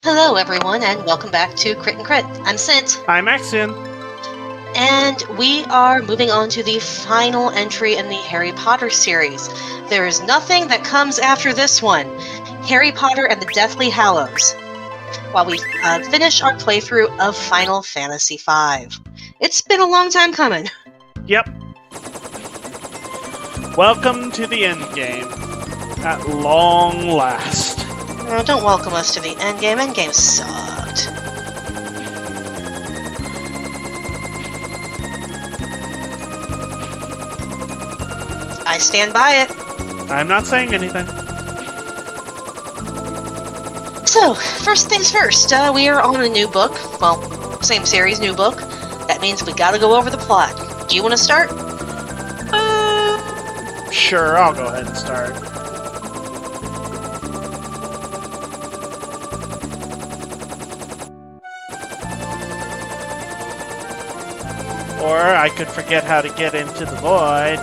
Hello, everyone, and welcome back to Crit and Crit. I'm Sint, I'm Axion. and we are moving on to the final entry in the Harry Potter series. There is nothing that comes after this one, Harry Potter and the Deathly Hallows, while we finish our playthrough of Final Fantasy V. It's been a long time coming. Yep. Welcome to the end game. At long last. Oh, don't welcome us to the endgame. Endgame sucked. I stand by it. I'm not saying anything. So, first things first, we are on a new book. Well, same series, new book. That means we gotta go over the plot. Do you want to start? Sure, I'll go ahead and start. Or I could forget how to get into the void.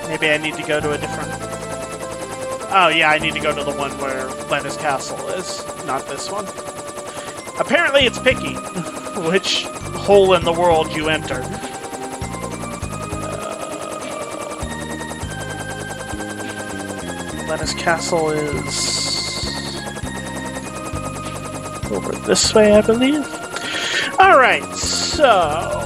Maybe I need to go to a different... Oh yeah, I need to go to the one where Lenna's castle is, not this one. Apparently it's picky, which hole in the world you enter. Lenna's castle is... over this way, I believe. Alright, so...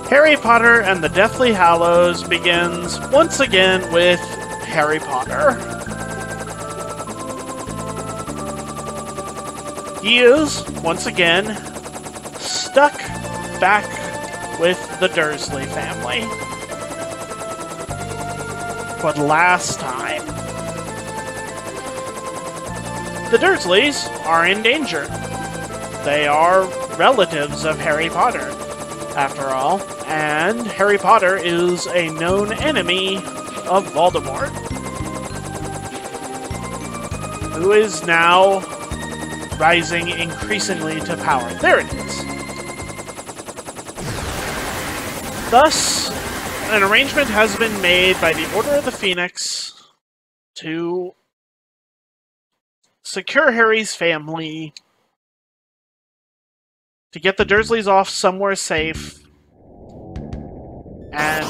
Harry Potter and the Deathly Hallows begins once again with Harry Potter. He is, once again, stuck back with the Dursley family. For the last time. The Dursleys are in danger. They are relatives of Harry Potter, after all, and Harry Potter is a known enemy of Voldemort, who is now rising increasingly to power. There it is. Thus, an arrangement has been made by the Order of the Phoenix to secure Harry's family, to get the Dursleys off somewhere safe, and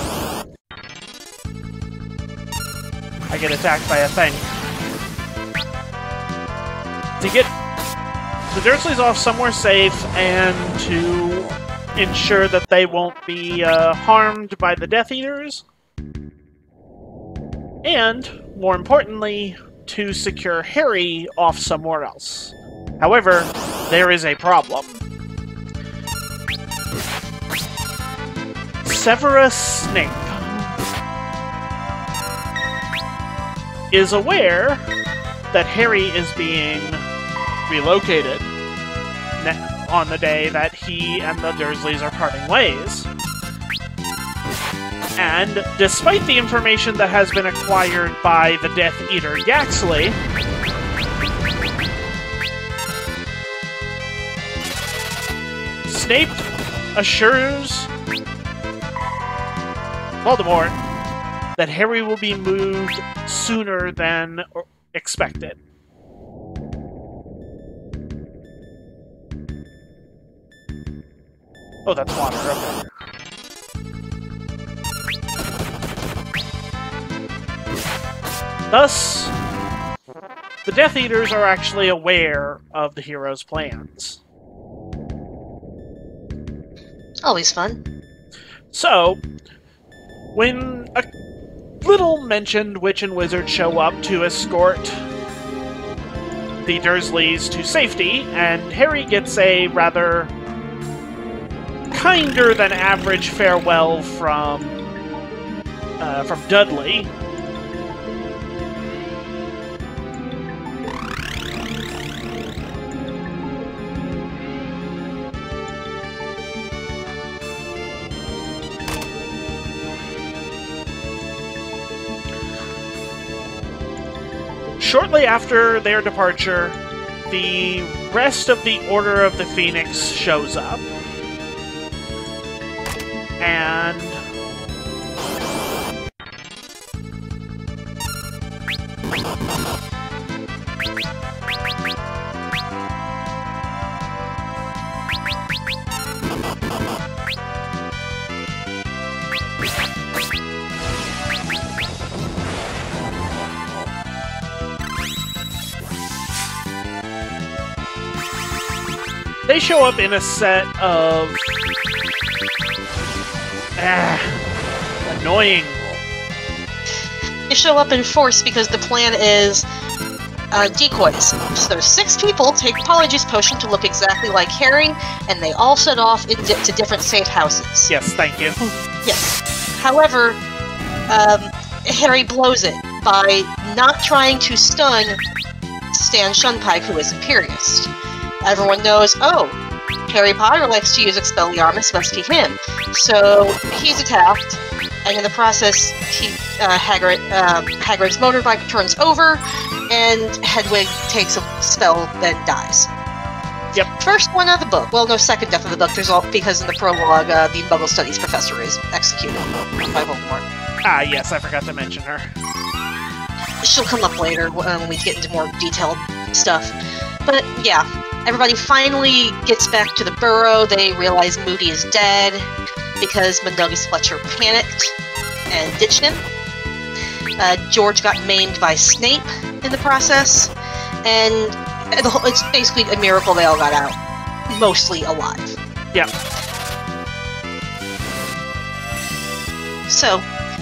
I get attacked by a thing. To get the Dursleys off somewhere safe and to ensure that they won't be harmed by the Death Eaters, and, more importantly, to secure Harry off somewhere else. However, there is a problem. Severus Snape is aware that Harry is being relocated on the day that he and the Dursleys are parting ways. And despite the information that has been acquired by the Death Eater Yaxley, Snape assures Voldemort that Harry will be moved sooner than expected. Oh, that's water, okay. Thus, the Death Eaters are actually aware of the hero's plans. Always fun. So, when a little mentioned witch and wizard show up to escort the Dursleys to safety, and Harry gets a rather kinder than average farewell from Dudley. Shortly after their departure, the rest of the Order of the Phoenix shows up. And they show up in a set of annoying. They show up in force because the plan is decoys. So there's 6 people take Polyjuice Potion to look exactly like Harry, and they all set off to different safe houses. Yes, thank you. Yes. However, Harry blows it by not trying to stun Stan Shunpike, who is Imperious. Everyone knows, oh, Harry Potter likes to use Expelliarmus, must be him. So he's attacked, and in the process, Hagrid's motorbike turns over, and Hedwig takes a spell and dies. Yep. First one of the book. Well, no, second death of the book. There's all because in the prologue, the Muggle Studies professor is executed by Voldemort. Ah, yes, I forgot to mention her. She'll come up later when we get into more detailed stuff. But yeah, everybody finally gets back to the burrow. They realize Moody is dead because Mundungus Fletcher panicked and ditched him. George got maimed by Snape in the process, and it's basically a miracle they all got out, mostly alive. Yeah. So,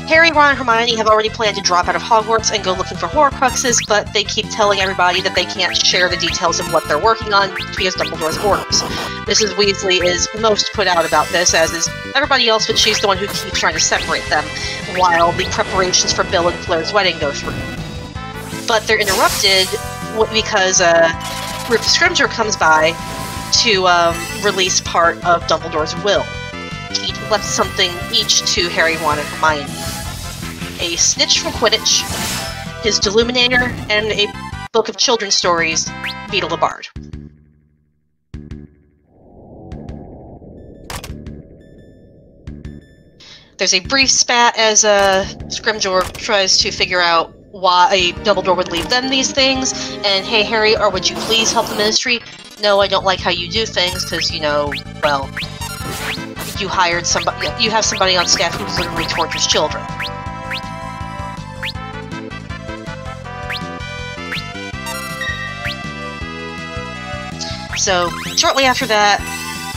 Harry, Ron, and Hermione have already planned to drop out of Hogwarts and go looking for Horcruxes, but they keep telling everybody that they can't share the details of what they're working on because Dumbledore's orders. Mrs. Weasley is most put out about this, as is everybody else, but she's the one who keeps trying to separate them while the preparations for Bill and Claire's wedding go through. But they're interrupted because Rufus Scrimgeour comes by to release part of Dumbledore's will. He left something each to Harry, Ron, and Hermione. A snitch from Quidditch, his Deluminator, and a book of children's stories, Beetle the Bard. There's a brief spat as Scrimgeour tries to figure out why Dumbledore would leave them these things, and hey Harry, or would you please help the Ministry? No, I don't like how you do things, because, you know, well, you hired somebody, you have somebody on staff who literally tortures children. So, shortly after that,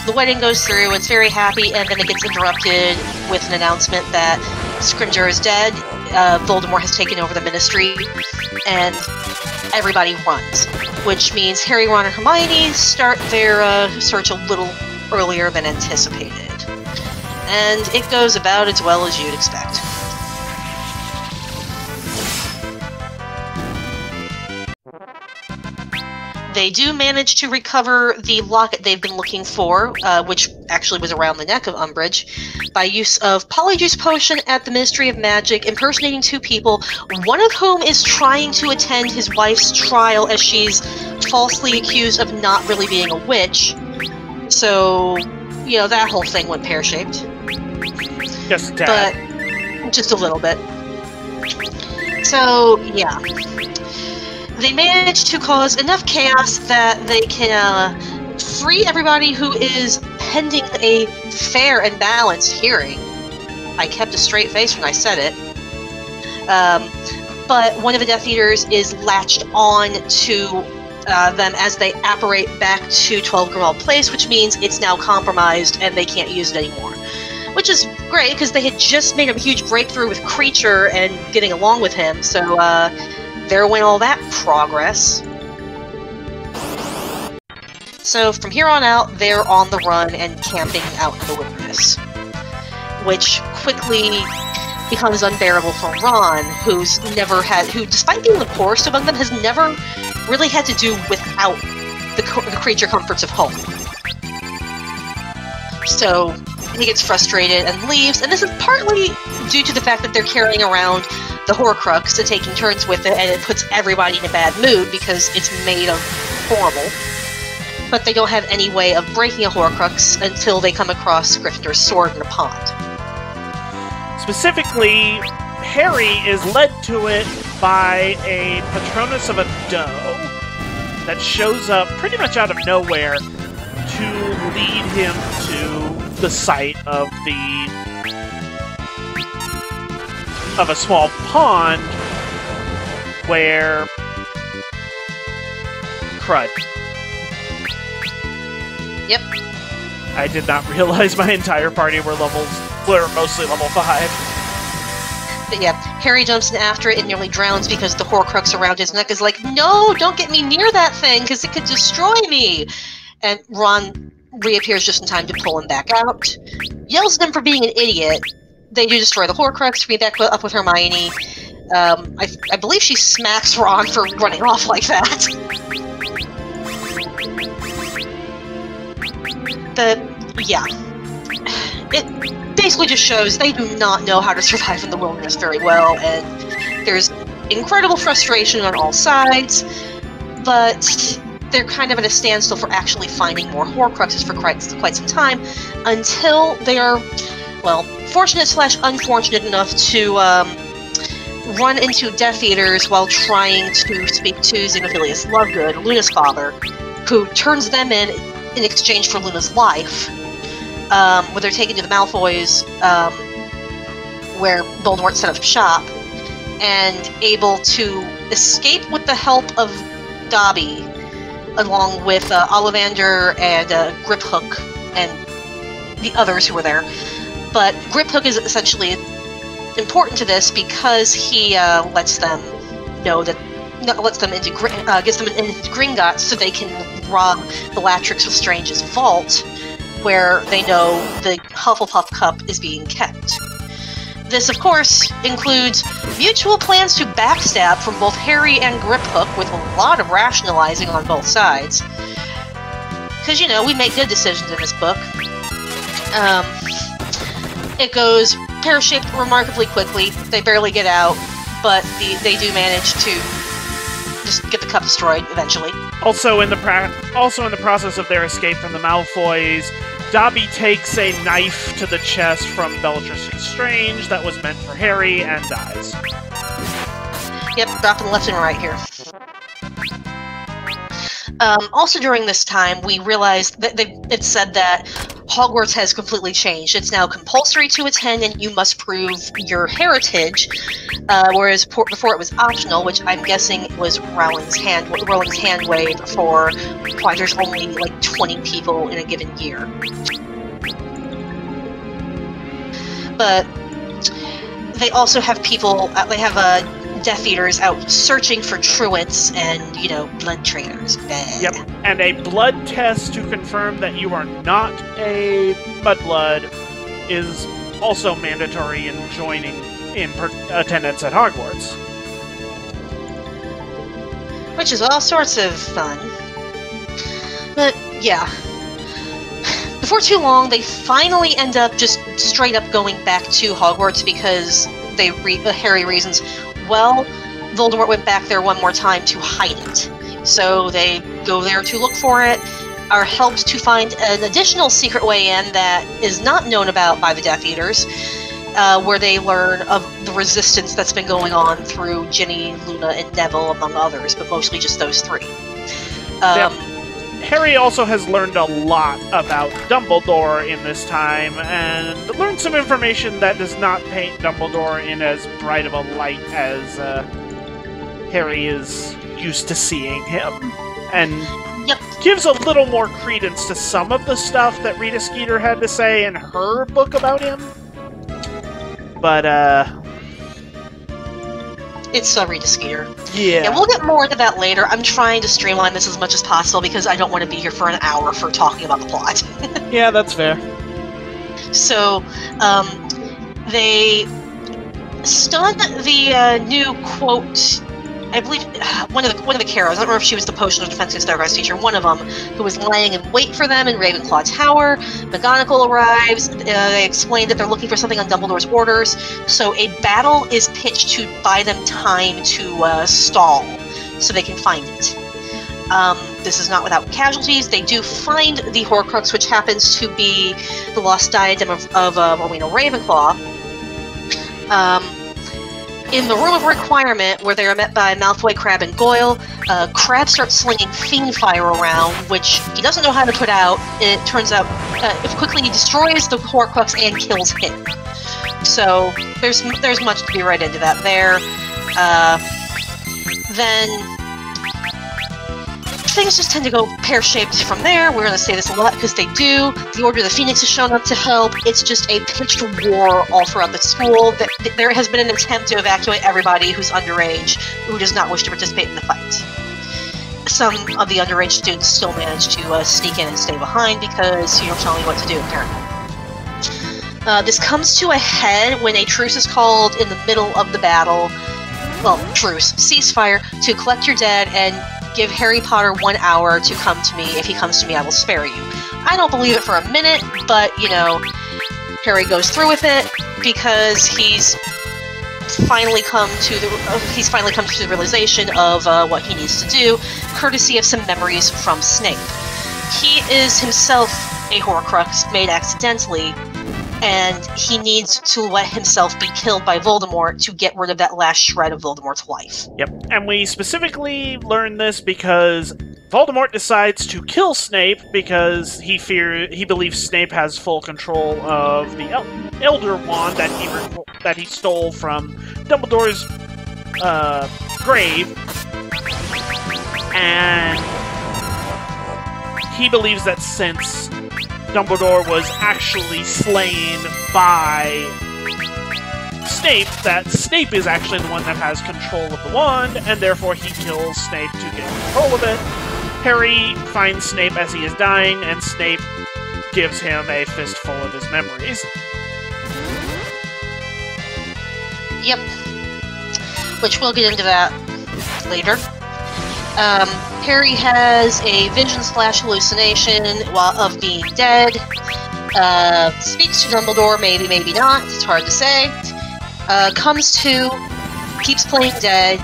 the wedding goes through, it's very happy, and then it gets interrupted with an announcement that Scrimgeour is dead, Voldemort has taken over the Ministry, and everybody runs. Which means Harry, Ron, and Hermione start their search a little earlier than anticipated. And it goes about as well as you'd expect. They do manage to recover the locket they've been looking for, which actually was around the neck of Umbridge, by use of Polyjuice Potion at the Ministry of Magic, impersonating 2 people, one of whom is trying to attend his wife's trial as she's falsely accused of not really being a witch. So, you know, that whole thing went pear-shaped. Just a tad. But just a little bit. So, yeah. They manage to cause enough chaos that they can free everybody who is pending a fair and balanced hearing. I kept a straight face when I said it. But one of the Death Eaters is latched on to them as they apparate back to 12 Grimmauld Place, which means it's now compromised and they can't use it anymore. Which is great, because they had just made a huge breakthrough with Creature and getting along with him, so there went all that progress. So from here on out, they're on the run and camping out in the wilderness, which quickly becomes unbearable for Ron, who, despite being the poorest among them, has never really had to do without the creature comforts of home. So he gets frustrated and leaves, and this is partly due to the fact that they're carrying around the Horcrux and taking turns with it, and it puts everybody in a bad mood because it's made of horrible. But they don't have any way of breaking a Horcrux until they come across Gryffindor's sword in a pond. Specifically, Harry is led to it by a Patronus of a doe that shows up pretty much out of nowhere to lead him to the site of a small pond where crud. Yep. I did not realize my entire party were mostly level 5. But yeah, Harry jumps in after it and nearly drowns because the Horcrux around his neck is like, no, don't get me near that thing because it could destroy me. And Ron reappears just in time to pull him back out. Yells at him for being an idiot. They do destroy the Horcrux, meet back up with Hermione. I believe she smacks Ron for running off like that. But yeah, it basically just shows they do not know how to survive in the wilderness very well, and there's incredible frustration on all sides, but they're kind of at a standstill for actually finding more Horcruxes for quite some time, until they are, well, fortunate/unfortunate enough to run into Death Eaters while trying to speak to Xenophilius Lovegood, Luna's father, who turns them in exchange for Luna's life, where they're taken to the Malfoys, where Voldemort set up shop, and able to escape with the help of Dobby, along with Ollivander and Griphook and the others who were there. But Griphook is essentially important to this because he lets them know that gets them into Gringotts so they can rob Bellatrix Lestrange's vault, where they know the Hufflepuff Cup is being kept. This, of course, includes mutual plans to backstab from both Harry and Griphook, with a lot of rationalizing on both sides. Because, you know, we make good decisions in this book. It goes pear-shaped remarkably quickly. They barely get out, but they do manage to just get the cup destroyed eventually. Also in the process of their escape from the Malfoys, Dobby takes a knife to the chest from Bellatrix Lestrange that was meant for Harry and dies. Yep, dropping left and right here. Also during this time, we realized that it said that Hogwarts has completely changed. It's now compulsory to attend, and you must prove your heritage, whereas before it was optional, which I'm guessing was Rowling's hand wave for why there's only like 20 people in a given year. But they also have people. They have Death Eaters out searching for truants and, you know, blood traitors. Yep, and a blood test to confirm that you are not a mudblood is also mandatory in joining in attendance at Hogwarts. Which is all sorts of fun. But, yeah. Before too long, they finally end up just straight up going back to Hogwarts because Harry reasons, well, Voldemort went back there one more time to hide it. So they go there to look for it, are helped to find an additional secret way in that is not known about by the Death Eaters, where they learn of the resistance that's been going on through Ginny, Luna, and Neville, among others, but mostly just those three. Harry also has learned a lot about Dumbledore in this time, and learned some information that does not paint Dumbledore in as bright of a light as Harry is used to seeing him, and gives a little more credence to some of the stuff that Rita Skeeter had to say in her book about him. But, it's Rita Skeeter. Yeah. And we'll get more into that later. I'm trying to streamline this as much as possible because I don't want to be here for an hour for talking about the plot. Yeah, that's fair. So, they stun the new quote. I believe one of the Caros. I don't remember if she was the Potion of Defense against Dark Arts teacher. One of them who was lying in wait for them in Ravenclaw Tower. McGonagall arrives. They explain that they're looking for something on Dumbledore's orders. So a battle is pitched to buy them time to stall, so they can find it. This is not without casualties. They do find the Horcrux, which happens to be the lost diadem of Rowena Ravenclaw. In the Room of Requirement, where they are met by Malfoy, Crabbe, and Goyle, Crabbe starts slinging fiend fire around, which he doesn't know how to put out. It turns out it quickly destroys the Horcrux and kills him. So there's much to be read into that there. Then things just tend to go pear-shaped from there. We're going to say this a lot because they do. The Order of the Phoenix has shown up to help. It's just a pitched war all throughout the school. There has been an attempt to evacuate everybody who's underage, who does not wish to participate in the fight. Some of the underage students still manage to sneak in and stay behind because you don't tell me what to do, apparently. This comes to a head when a truce is called in the middle of the battle. Well, truce, ceasefire, to collect your dead and give Harry Potter 1 hour to come to me. If he comes to me, I will spare you. I don't believe it for a minute, but, you know, Harry goes through with it because he's finally come to the realization of what he needs to do, courtesy of some memories from Snape. He is himself a Horcrux made accidentally, and he needs to let himself be killed by Voldemort to get rid of that last shred of Voldemort's life. Yep, and we specifically learn this because Voldemort decides to kill Snape because he believes Snape has full control of the Elder Wand that he stole from Dumbledore's grave, and he believes that since Dumbledore was actually slain by Snape, that Snape is actually the one that has control of the wand, and therefore he kills Snape to get control of it. Harry finds Snape as he is dying, and Snape gives him a fistful of his memories. Yep. Which we'll get into that later. Harry has a vision/hallucination of being dead. Speaks to Dumbledore, maybe, maybe not. It's hard to say. Comes to, keeps playing dead.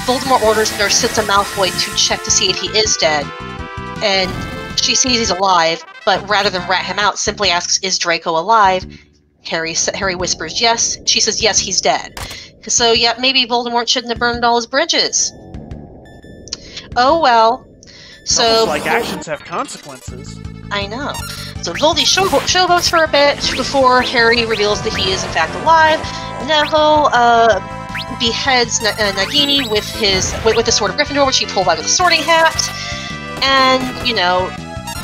Voldemort orders Narcissa Malfoy to check to see if he is dead. And she sees he's alive, but rather than rat him out, simply asks, "Is Draco alive?" Harry whispers yes. She says, "Yes, he's dead." So, yeah, maybe Voldemort shouldn't have burned all his bridges. Oh well. So like actions have consequences. I know. So Voldy showboats for a bit before Harry reveals that he is in fact alive. Neville beheads Nagini with the sword of Gryffindor, which he pulled out of the Sorting Hat. And, you know,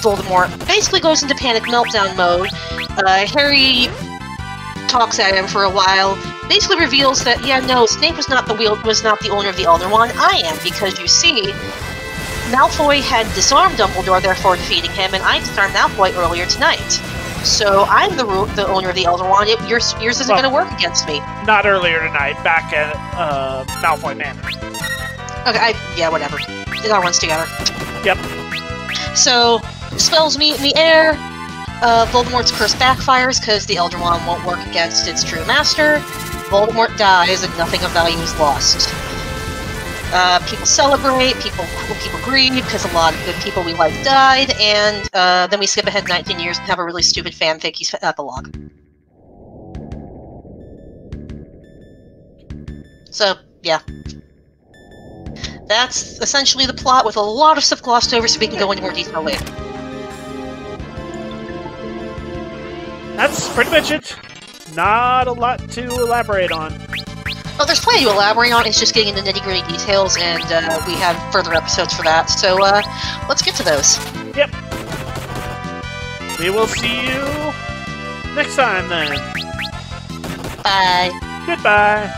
Voldemort basically goes into panic meltdown mode. Harry talks at him for a while. Basically reveals that, yeah, no, Snape was not the owner of the Elder Wand. I am, because you see, Malfoy had disarmed Dumbledore, therefore defeating him, and I disarmed Malfoy earlier tonight. So I'm the owner of the Elder Wand. Yours isn't going to work against me. Not earlier tonight, back at Malfoy Manor. Okay, yeah, whatever. It all runs together. Yep. So, spells meet in the air. Voldemort's curse backfires because the Elder Wand won't work against its true master. Voldemort dies and nothing of value is lost. People celebrate, people grieve because a lot of good people we like died, and then we skip ahead 19 years and have a really stupid fanfic epilogue. So, yeah. That's essentially the plot with a lot of stuff glossed over so we can go into more detail later. That's pretty much it. Not a lot to elaborate on. Oh, there's plenty to elaborate on, it's just getting into nitty-gritty details, and we have further episodes for that, so let's get to those. Yep. We will see you next time, then. Bye. Goodbye.